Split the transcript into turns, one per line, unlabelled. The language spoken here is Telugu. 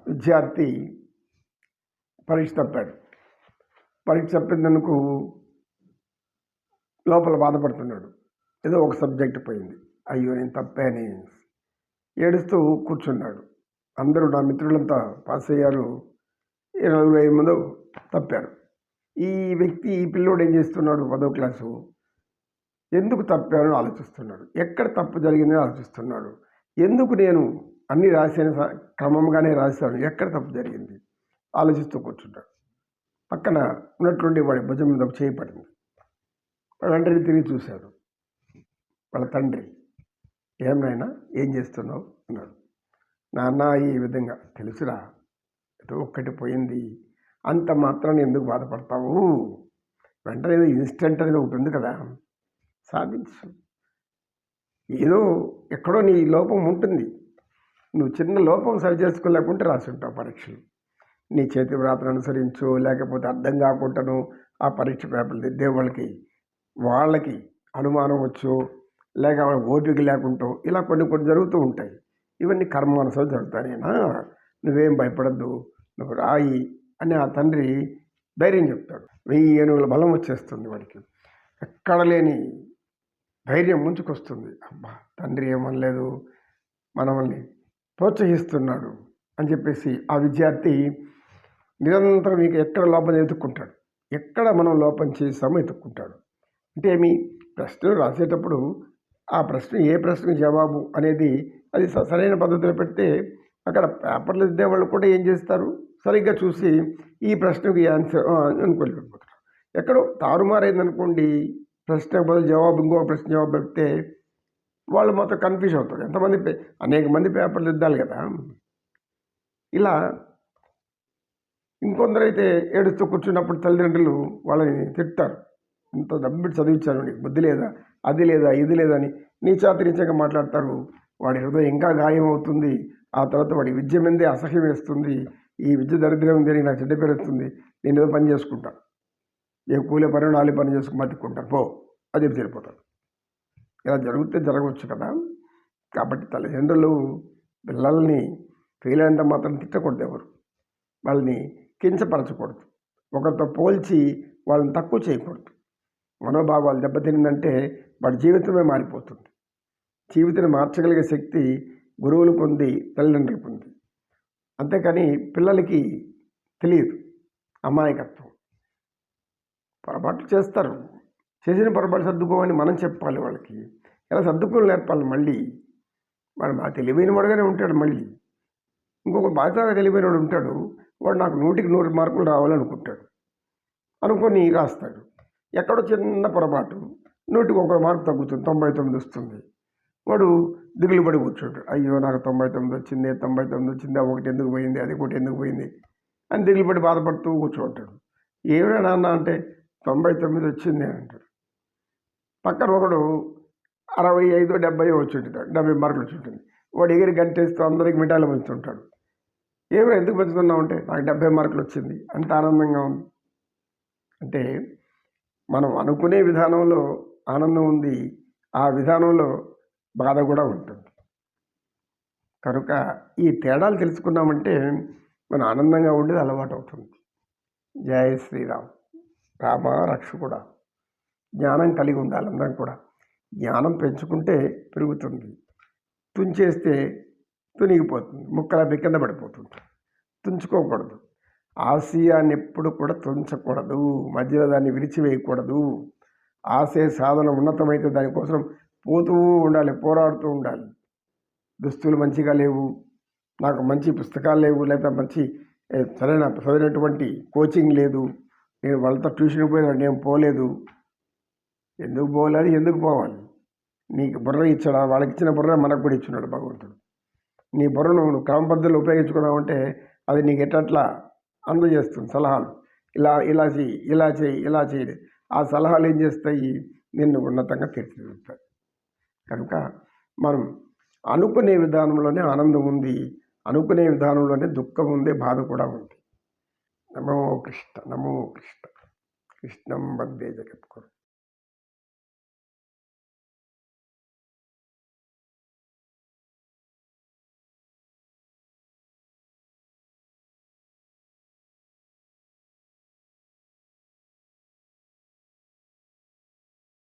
విద్యార్థి పరీక్ష తప్పాడు. పరీక్ష తప్పినందుకు లోపల బాధపడుతున్నాడు. ఏదో ఒక సబ్జెక్ట్ పోయింది. అయ్యో నేను తప్పాని ఏడుస్తూ కూర్చున్నాడు. అందరూ నా మిత్రులంతా పాస్ అయ్యారు, 25 మంది తప్పారు. ఈ వ్యక్తి ఈ పిల్లోడు ఏం చేస్తున్నాడు? 10వ క్లాసు. ఎందుకు తప్పాను ఆలోచిస్తున్నాడు. ఎక్కడ తప్పు జరిగిందని ఆలోచిస్తున్నాడు. ఎందుకు నేను అన్నీ రాసిన క్రమంగానే రాశాను, ఎక్కడ తప్పు జరిగింది ఆలోచిస్తూ కూర్చుంటాడు. పక్కన ఉన్నట్లుండి వాడి భుజం మీద చేయి పడింది. వెంటనే తిరిగి చూశాడు. వాళ్ళ తండ్రి, ఏమైనా ఏం చేస్తున్నావు అన్నాడు. నాన్న ఈ విధంగా, తెలుసురా ఏదో ఒక్కటి పోయింది, అంత మాత్రాన్ని ఎందుకు బాధపడతావు? వెంటనే ఇన్స్టెంట్ అనేది ఒకటి ఉంది కదా, సాధించు. ఏదో ఎక్కడో నీ లోపం ఉంటుంది. నువ్వు చిన్న లోపం సరి చేసుకోలేకుంటే రాసి ఉంటావు పరీక్షలు. నీ చేతి వ్రాతను అనుసరించు, లేకపోతే అర్థం కాకుండాను ఆ పరీక్ష పేపర్లు దిద్దే వాళ్ళకి అనుమానం వచ్చు, లేక ఓపిక లేకుంటూ ఇలా కొన్ని జరుగుతూ ఉంటాయి. ఇవన్నీ కర్మానుసారం జరుగుతానేనా, నువ్వేం భయపడద్దు, నువ్వు రాయి అని ఆ తండ్రి ధైర్యం చెప్తాడు. 1000 ఏనుగుల బలం వచ్చేస్తుంది వాడికి. ఎక్కడ లేని ధైర్యం ముంచుకొస్తుంది. అబ్బా, తండ్రి ఏమనలేదు, మనల్ని ప్రోత్సహిస్తున్నాడు అని చెప్పేసి ఆ విద్యార్థి నిరంతరం మీకు ఎక్కడ లోపం ఎత్తుక్కుంటాడు. ఎక్కడ మనం లోపం చేసామో ఎత్తుక్కుంటాడు. అంటే మీ ప్రశ్నలు రాసేటప్పుడు ఆ ప్రశ్న ఏ ప్రశ్నకు జవాబు అనేది అది సరైన పద్ధతిలో పెడితే అక్కడ పేపర్లు దిద్దే వాళ్ళు కూడా ఏం చేస్తారు, సరిగ్గా చూసి ఈ ప్రశ్నకు ఆన్సర్ అనుకోలేకపోతారు. ఎక్కడో తారుమారైందనుకోండి, ప్రశ్న బదులు జవాబు ఇంకో ప్రశ్న జవాబు పెడితే వాళ్ళు మొత్తం కన్ఫ్యూజ్ అవుతారు. అనేక మంది పేపర్లు దిద్దాలి కదా. ఇలా ఇంకొందరైతే ఏడుస్తూ కూర్చున్నప్పుడు తల్లిదండ్రులు వాళ్ళని తిట్టారు. ఇంత డబ్బులు చదివించారు, నీకు బుద్ధి లేదా, అది లేదా, ఇది లేదని నీచాతిరీచంగా మాట్లాడతారు. వాడి హృదయం ఇంకా గాయం అవుతుంది. ఆ తర్వాత వాడి విద్య మీదే అసహ్యం వేస్తుంది. ఈ విద్య దరిద్రం ఉంది, నాకు చెడ్డ పేరు వస్తుంది, నేను ఏదో పని చేసుకుంటాను, ఏ కూలే పని 4 పని చేసుకుని బతుక్కుంటాను పో అది సరిపోతాడు. ఇలా జరగవచ్చు కదా. కాబట్టి తల్లిదండ్రులు పిల్లల్ని ఫెయిల్ అయినంత మాత్రం తిట్టకూడదు, ఎవరు వాళ్ళని కించపరచకూడదు, ఒకరితో పోల్చి వాళ్ళని తక్కువ చేయకూడదు. మనోభావాలు దెబ్బతిందంటే వాడి జీవితమే మారిపోతుంది. జీవితాన్ని మార్చగలిగే శక్తి గురువులకు ఉంది, తల్లిదండ్రులకు ఉంది. అంతేకాని పిల్లలకి తెలియదు, అమాయకత్వం. పొరపాట్లు చేస్తారు, చేసిన పొరపాటు సర్దుకోమని మనం చెప్పాలి వాళ్ళకి. ఎలా సర్దుకోని నేర్పాలి. మళ్ళీ వాడు బాగా తెలివైన వాడుగానే ఉంటాడు. మళ్ళీ ఇంకొక బాగా తెలివైన వాడు ఉంటాడు, వాడు నాకు 100కి 100 మార్కులు రావాలనుకుంటాడు. అనుకొని రాస్తాడు. ఎక్కడో చిన్న పొరపాటు 100కి 1 మార్కు తగ్గుతుంది, 99 వస్తుంది. వాడు దిగులు పడి కూర్చుంటాడు. అయ్యో నాకు 99 వచ్చింది, 99 వచ్చింది, ఒకటి ఎందుకు పోయింది, అది ఒకటి ఎందుకు పోయింది అని దిగులు పడి బాధపడుతూ కూర్చోంటాడు. ఏమైనా నాన్న అంటే 99 వచ్చింది అంటాడు. పక్కన ఒకడు 65, 70 వచ్చి ఉంటాడు, 70 మార్కులు వచ్చి ఉంటుంది. వాడు ఎగిరి గంటేస్తూ అందరికి మిఠాయిలు పంచుతుంటాడు. ఏమైనా ఎందుకు పంచుతున్నావు అంటే నాకు 70 మార్కులు వచ్చింది, అంత ఆనందంగా ఉంది. అంటే మనం అనుకునే విధానంలో ఆనందం ఉంది, ఆ విధానంలో బాధ కూడా ఉంటుంది. కనుక ఈ తేడాలు తెలుసుకున్నామంటే మనం ఆనందంగా ఉండేది అలవాటు అవుతుంది. జయ శ్రీరామ్. రామ రక్షకుడా. జ్ఞానం కలిగి ఉండాలి అందరం కూడా. జ్ఞానం పెంచుకుంటే పెరుగుతుంది, తుంచేస్తే తునిగిపోతుంది, ముక్కల కింద పడిపోతుంది. తుంచుకోకూడదు. ఆశయాన్ని ఎప్పుడు కూడా తుంచకూడదు, మధ్యలో దాన్ని విరిచివేయకూడదు. ఆశయ సాధన ఉన్నతమైతే దానికోసం పోతూ ఉండాలి, పోరాడుతూ ఉండాలి. దుస్తులు మంచిగా లేవు, నాకు మంచి పుస్తకాలు లేవు, లేదా మంచి చదివినటువంటి కోచింగ్ లేదు, నేను వాళ్ళతో ట్యూషన్కి పోయినా నేను పోలేదు. ఎందుకు పోలేదు, ఎందుకు పోవాలి? నీకు బుర్ర ఇచ్చాడా? వాళ్ళకి ఇచ్చిన బుర్ర మనకు కూడా ఇచ్చినాడు భగవంతుడు. నీ బుర్రను నువ్వు క్రమ పద్ధతిలో ఉపయోగించుకున్నావంటే అది నీకు ఎట్లా అందజేస్తుంది సలహాలు. ఇలా చేయి, ఇలా చేయి. ఆ సలహాలు ఏం చేస్తాయి? నిన్ను ఉన్నతంగా తీర్చిదిద్దుతాయి. కనుక మనం అనుకునే విధానంలోనే ఆనందం ఉంది, అనుకునే విధానంలోనే దుఃఖం ఉంది, బాధ కూడా ఉంది. నమో కృష్ణ, నమో కృష్ణ. కృష్ణం వందే జగద్గురు.